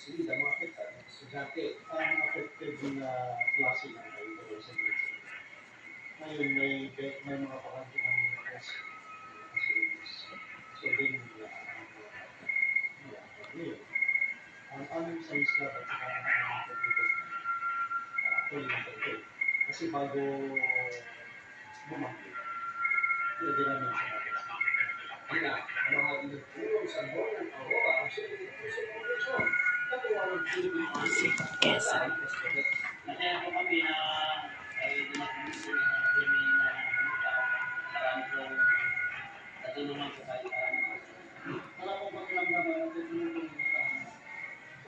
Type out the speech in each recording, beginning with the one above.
sila mga affected, estudyante, ang affected na klase ng kayo tuloy sa grade 7. Ngayon, may mga pakante ng class facilities. So, din nila ngayon. Ang aming science lab at saka ang aming computer actually nag-okay. Kasi bago bumangkit, pwede namin siya natin. Ina, ang mga tinutulong sa Northern Aurora ang Philippine Puso Foundation. Natuwa ng Philippine Puso Quezon. Masaya po kami na ay dumating na kami na pumunta. Marami pong natulungan po kahit Wala pong pakiramdaman na tutulong sa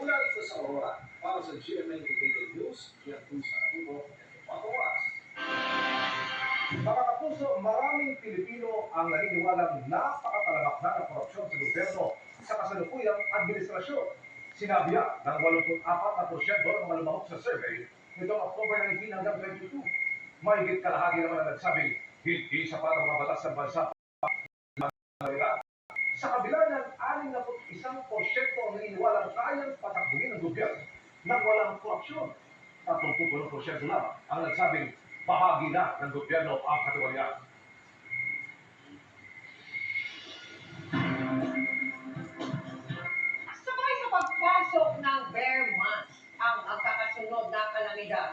mula dito sa Aurora para sa GMA Integrated News, yan po sa Tubo, Patawas. Mga kapuso, maraming Pilipino ang naniniwalang napakatalamak na ng korupsyon sa gobyerno sa kasalukuyang administrasyon. Sinabi yan ng 84% ng mga lumahok sa survey nitong October 19 hanggang 22. Mahigit kalahati naman ang nagsabing hindi sapat ang mga batas ng bansa nila. Sa kabila ng 61% ang naniniwalang kayang patakbuhin ng gobyerno nang walang korupsyon. 38% lang ang nagsabing bahagi na ng gobyerno ang katiwalian. Sabay sa pagpasok ng bare months ang magkakasunod na kalamidad,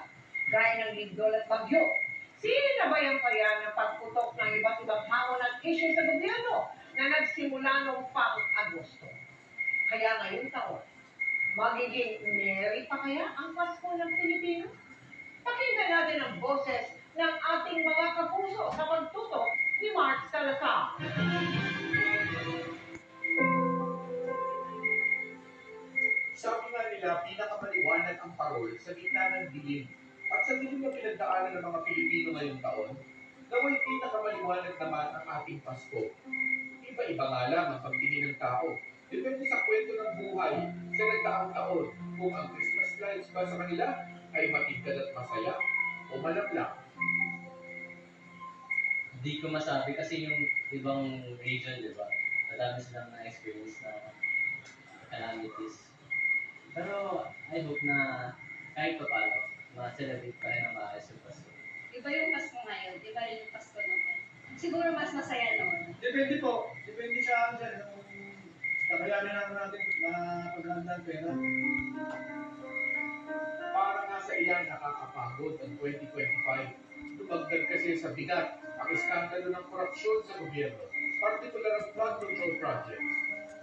gaya ng lindol at bagyo. Sinabayan pa yan ang pagputok ng iba't ibang hamon at issue sa gobyerno na nagsimula noong pang-Agosto. Kaya ngayong taon, magiging merry pa kaya ang Pasko ng Pilipino? Pakinggan natin ang boses ng ating mga kapuso sa pagtutok ni Mark Salazar. Sabi nga nila, pinakamaliwanag ang parol sa gitna ng dilim. At sa dilim na pinagdaanan ng mga Pilipino ngayong taon, naway pinakamaliwanag naman ang ating Pasko. Iba-iba nga lang ang pagtingin ng tao. Depende sa kwento ng buhay sa nagdaang taon kung ang Christmas lights ba sa kanila ay matigkad at masaya o malablang. Hindi ko masabi kasi yung ibang region, di ba? Madami silang na-experience na calamities. Pero I hope na kahit pa paano, ma-celebrate pa rin ang maayos yung Pasko. Iba yung Pasko ngayon, iba rin yung Pasko noon. Siguro mas masaya noon. Depende po. Depende sa akin dyan. Kakayanin naman natin na paghahanda ng pera. Para nga sa ilan nakakapagod ang 2025. Dumagdag kasi sa bigat ang iskandalo ng korupsyon sa gobyerno, partikular ang flood control projects.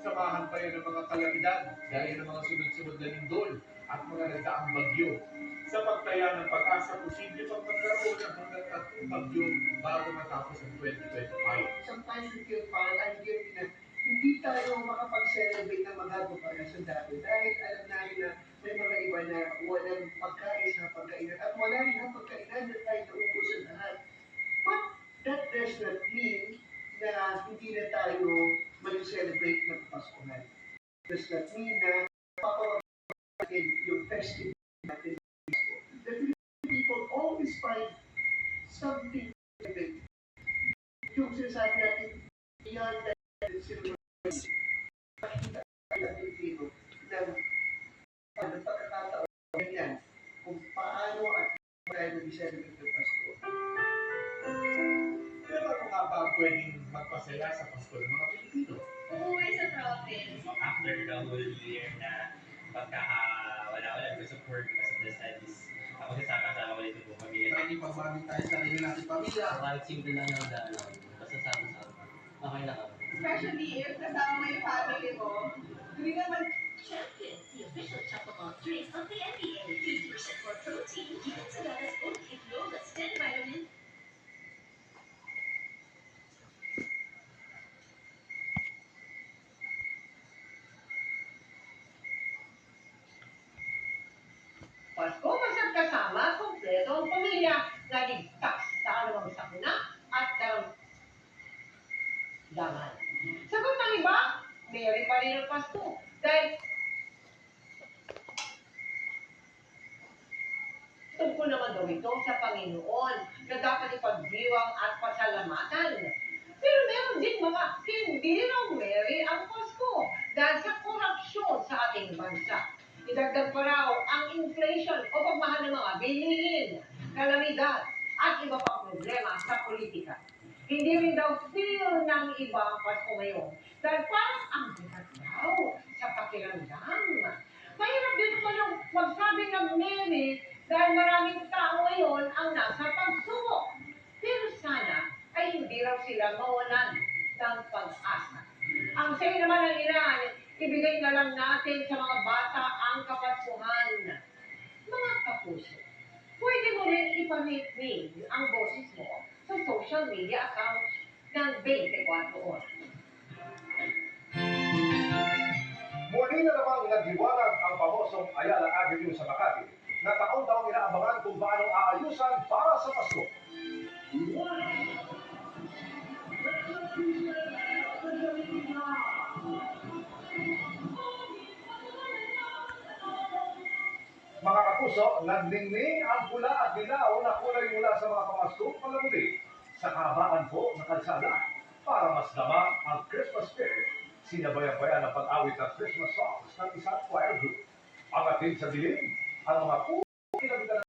Samahan pa yan ng mga kalamidad gaya ng mga sunod-sunod na lindol at mga nagdaang bagyo. Sa pagtaya ng pag-asa, posible pang magkaroon ng hanggang 3 bagyo bago matapos ang 2025. Sometimes we feel parang guilty na hindi tayo makapag-celebrate ng magago para sa dati dahil alam namin na may mga iba na walang pagkain sa pagkainan at wala rin ang pagkainan na tayo naubusan lahat. But that does not mean na hindi na tayo mag-celebrate ng Paskohan. Does not mean na papawagin yung festive natin. The Filipino people always find something to celebrate. Yung sinasabi natin, beyond that, makikita ang Pilipino ng pagkakataon ganyan kung paano at tayo mag-celebrate ng Pasko. Pero ano nga ba ang pwedeng magpasaya sa Pasko ng mga Pilipino? Umuwi sa province. After the whole year na pagkaka-wala-wala because of work, because of the studies, ako kasama-sama ulit yung buong pamilya. Nakikipag-bonding tayo sa sarili natin pamilya. Kahit simple lang ang daan, basta sama-sama. Okay lang ako. Especially if kasama mo yung family mo, hindi naman Champion, the official chocolate drink of the NBA. 50% more protein, even Sagana's oat itlog at 10 vitamin. Pasko basta't kasama, kompleto ang pamilya na ligtas sa anumang sakuna at karamdaman. Sagot ng iba, merry pa rin ang Pasko. Dahil tungkol naman daw ito sa Panginoon na dapat ipagdiwang at pasalamatan. Pero meron din mga hindi raw merry ang Pasko dahil sa korupsyon sa ating bansa. Idagdag pa raw ang inflation o pagmahal ng mga bilihin, kalamidad, at iba pang problema sa politika. Hindi rin daw feel ng iba ang Pasko ngayon dahil parang ang bigat daw sa pakiramdam. Mahirap din naman yung magsabi ng Mary dahil maraming tao ngayon ang nasa pagsubok. Pero sana ay hindi raw sila mawalan ng pag-asa. Ang say naman ng ilan, ibigay na lang natin sa mga bata ang kapaskuhan. Mga kapuso, pwede mo rin ipamit-mail ang boses mo sa social media accounts ng 24 oras. Muli na namang nagdiwanag ang pamosong Ayala Avenue sa Makati na taon-taong inaabangan kung paano aayusan para sa Pasko. Mga kapuso, nagningning ang pula at dilaw na kulay mula sa mga pamaskong palamuli sa kahabaan po ng kalsada para mas dama ang Christmas spirit. Sinabayan-bayan ang pag-awit ng Christmas songs ng isang choir group. Ang atin sa dilim, ang mga kinabitan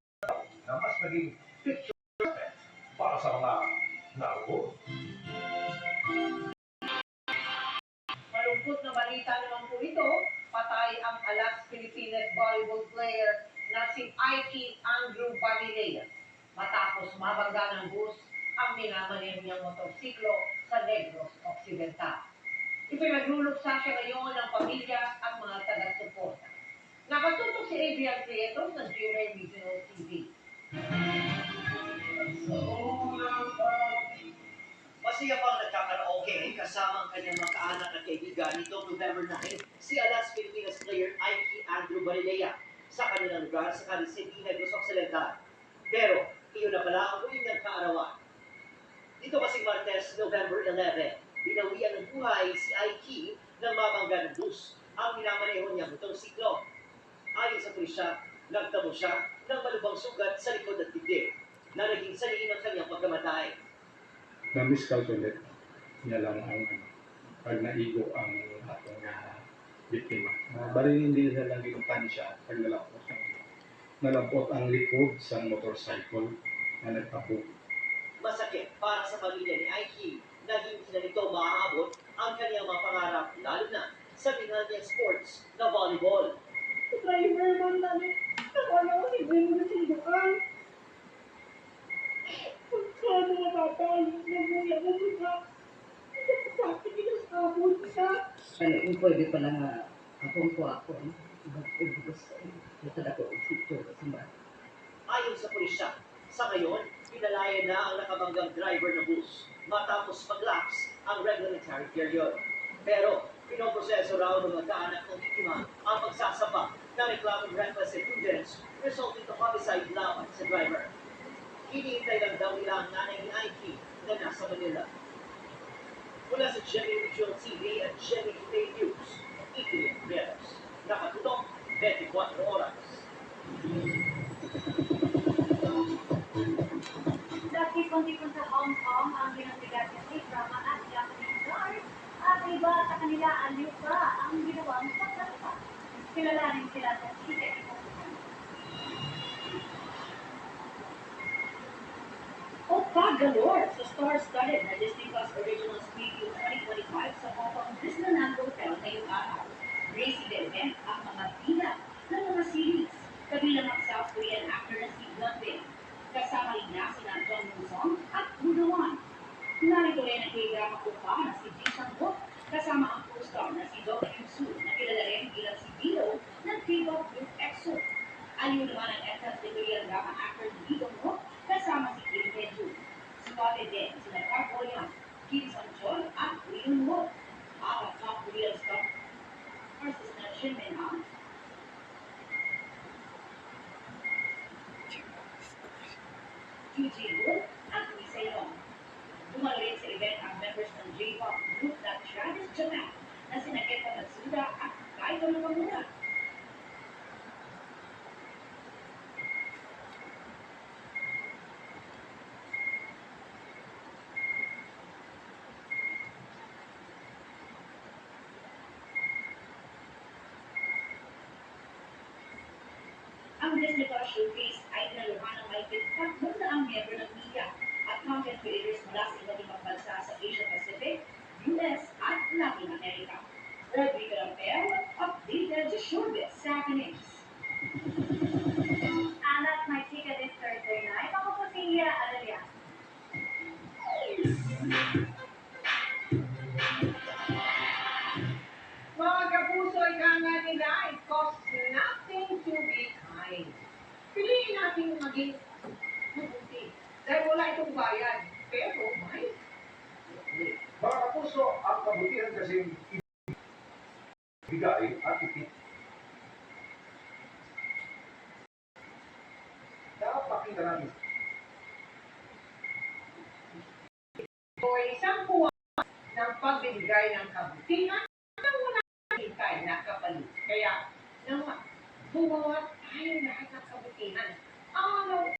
na mas naging picture perfect para sa mga naroon. Malungkot na balita naman po ito, patay ang alas Pilipinas volleyball player na si Ike Andrew Barilea matapos mabangga ng bus ang minamaneho niyang motorsiklo sa Negros Occidental. Ipinagluluksa siya ngayon ng pamilya at mga taga-suporta. Nakatutok si Adrian Prieto ng GMA Regional TV. Masaya pang nagkakaraoke kasama ang kanyang magkaanak at kaibigan nitong November 9, si Alas Pilipinas player Ike Andrew Barilea sa kanilang lugar sa Cali City, Negros Occidental. Pero, iyon na pala ang huling ng kaarawan. Dito kasing Martes, November 11, binawian ng buhay si Ike nang mabangga ng bus ang minamaneho niyang motorsiklo. Ayon sa pulisya, nagtamo siya ng malubhang sugat sa likod at dibdib na naging sanhi ng kanyang pagkamatay. Na-miscalculate niya lang ang pag naigo ang atong biktima. Bali hindi siya lang ginumpansya pag nalampot ang likod sa motorcycle na nagtapo. Masakit para sa pamilya ni Ike na hindi na nito maaabot ang kanyang mga pangarap lalo na sa minahal niyang sports na volleyball. Driver man namin. Nakala ko si Gwen na sindukan. Pagkano matatayos na buya mo siya. Hindi ko sa akin pinasabot siya. Ano, yung pwede pala nga akong ako, ibigos ko. Ito na ko, ito sa mga. Ayon sa pulisya, sa ngayon, pinalayan na ang nakabanggang driver ng bus matapos mag-lapse ang regulatory period. Pero, pinoproseso raw ng magkaanak ng biktima ang pagsasapa ng reklamong reckless imprudence resulting to homicide laban sa driver. Hinihintay lang daw nila ang nanay ni Ike na nasa Manila. Mula sa GMA Regional TV at GMA Today News, Adrian Reyes. Nakatutok, 24 oras. Nagtipon-tipon sa Hong Kong ang binatigat ng K-drama at Japanese stars at iba sa kanila aliw pa ang ginawang pagkakita. Kilalanin sila sa Chile. Opa galore sa star-studded na Disney Plus Original Studio 2025 sa Hong Kong Disneyland Hotel ngayong araw. Racy event ang mga bida ng mga series, kabilang ang South Korean actor na si Blackpink. Kasama rin niya sina Jung Woo-sung at Woo Do-won. Narito rin ang K-drama Opa na si Ji Sang-wook, kasama ang co-star na si Do Hyun-soo na kilala rin bilang si Dio ng K-pop group EXO. Ayun naman ang entrance ni Korean drama actor Lee Dong-wook kasama si Kim Hye-joo. Spotted din sina Park Bo-young, Kim Son-chol at Lee Eun-wook. Ang top Korean star versus na Shin Min-ah. Ju Ji-woon at Lee Se-young. Dumalo rin sa event ang members ng J-pop group na Travis Japan na sina Kenta Matsuda at Kaito Nakamura. showcase ay inaluhan ng mahigit 300 miyembro ng media at content creators mula sa iba't ibang bansa sa Asia Pacific, US at Latin America. Rodrigo Rampel, updated showbiz happenings. Anak, my chika this Thursday night. Ako po si Hira Alalia. Mga kapuso, ika nga nila, it costs nothing to be kind. Piliin natin maging mabuti. Dahil wala itong bayad. Pero may Mga kapuso, ang kabutihan kasing ibigay at napakita natin. o isang puwan ng pagbibigay ng kabutihan nang wala hintay na kapalit. Kaya, nang bumawa tayong lahat ng kabutihan, araw